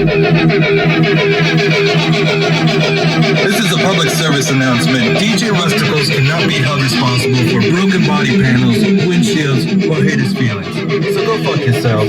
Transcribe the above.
This is a public service announcement. DJ Rusticles cannot be held responsible for broken body panels, windshields, or haters' feelings. So go fuck yourself.